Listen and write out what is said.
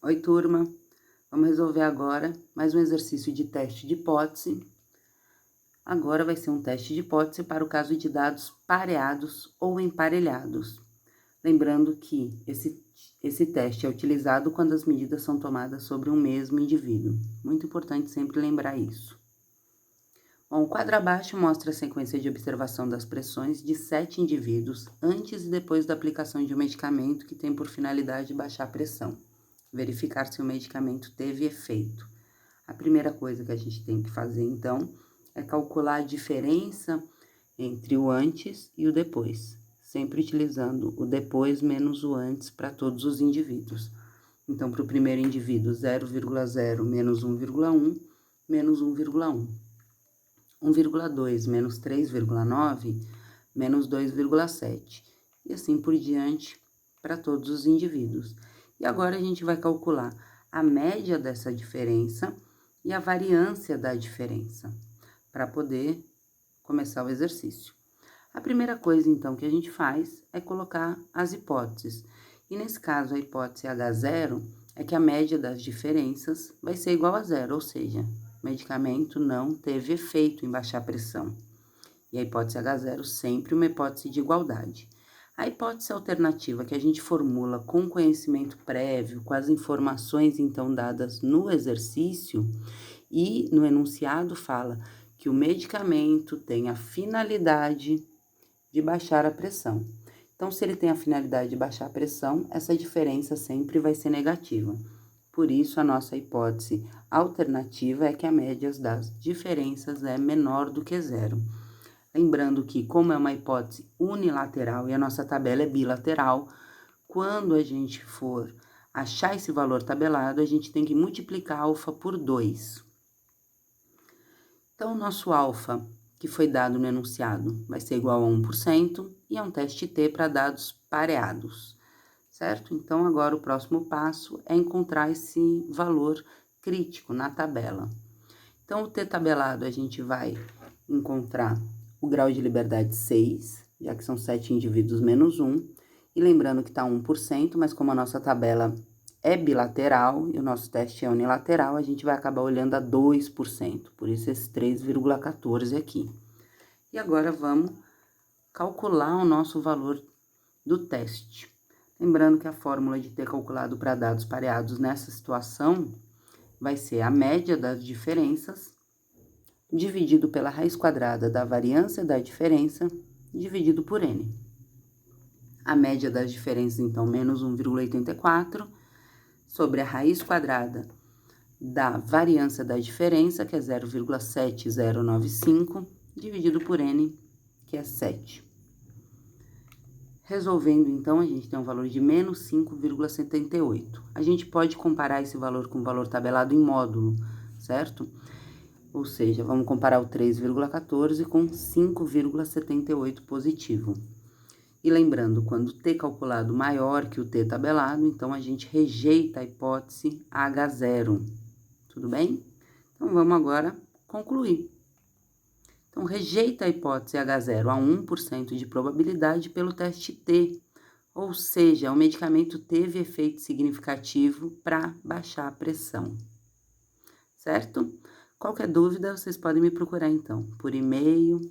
Oi, turma. Vamos resolver agora mais um exercício de teste de hipótese. Agora vai ser um teste de hipótese para o caso de dados pareados ou emparelhados. Lembrando que esse teste é utilizado quando as medidas são tomadas sobre um mesmo indivíduo. Muito importante sempre lembrar isso. Bom, o quadro abaixo mostra a sequência de observação das pressões de 7 indivíduos antes e depois da aplicação de um medicamento que tem por finalidade baixar a pressão. Verificar se o medicamento teve efeito. A primeira coisa que a gente tem que fazer, então, é calcular a diferença entre o antes e o depois, sempre utilizando o depois menos o antes para todos os indivíduos. Então, para o primeiro indivíduo, 0,0 menos 1,1, menos 1,1. 1,2 menos 3,9, menos 2,7. E assim por diante para todos os indivíduos. E agora a gente vai calcular a média dessa diferença e a variância da diferença, para poder começar o exercício. A primeira coisa, então, que a gente faz é colocar as hipóteses. E nesse caso, a hipótese H0 é que a média das diferenças vai ser igual a zero, ou seja, o medicamento não teve efeito em baixar a pressão. E a hipótese H0 sempre uma hipótese de igualdade. A hipótese alternativa que a gente formula com conhecimento prévio, com as informações então dadas no exercício e no enunciado fala que o medicamento tem a finalidade de baixar a pressão. Então, se ele tem a finalidade de baixar a pressão, essa diferença sempre vai ser negativa. Por isso, a nossa hipótese alternativa é que a média das diferenças é menor do que zero. Lembrando que, como é uma hipótese unilateral e a nossa tabela é bilateral, quando a gente for achar esse valor tabelado, a gente tem que multiplicar alfa por 2. Então, o nosso alfa, que foi dado no enunciado, vai ser igual a 1% e é um teste T para dados pareados, certo? Então, agora o próximo passo é encontrar esse valor crítico na tabela. Então, o T tabelado a gente vai encontrar o grau de liberdade 6, já que são 7 indivíduos menos 1. E lembrando que está 1%, mas como a nossa tabela é bilateral e o nosso teste é unilateral, a gente vai acabar olhando a 2%. Por isso, esse 3,14 aqui. E agora, vamos calcular o nosso valor do teste. Lembrando que a fórmula de T calculado para dados pareados nessa situação vai ser a média das diferenças dividido pela raiz quadrada da variância da diferença, dividido por N. A média das diferenças, então, menos 1,84, sobre a raiz quadrada da variância da diferença, que é 0,7095, dividido por N, que é 7. Resolvendo, então, a gente tem um valor de menos 5,78. A gente pode comparar esse valor com o valor tabelado em módulo, certo? Ou seja, vamos comparar o 3,14 com 5,78 positivo. E lembrando, quando T calculado maior que o T tabelado, então a gente rejeita a hipótese H0. Tudo bem? Então, vamos agora concluir. Então, rejeita a hipótese H0 a 1% de probabilidade pelo teste T. Ou seja, o medicamento teve efeito significativo para baixar a pressão. Certo? Qualquer dúvida, vocês podem me procurar, então, por e-mail,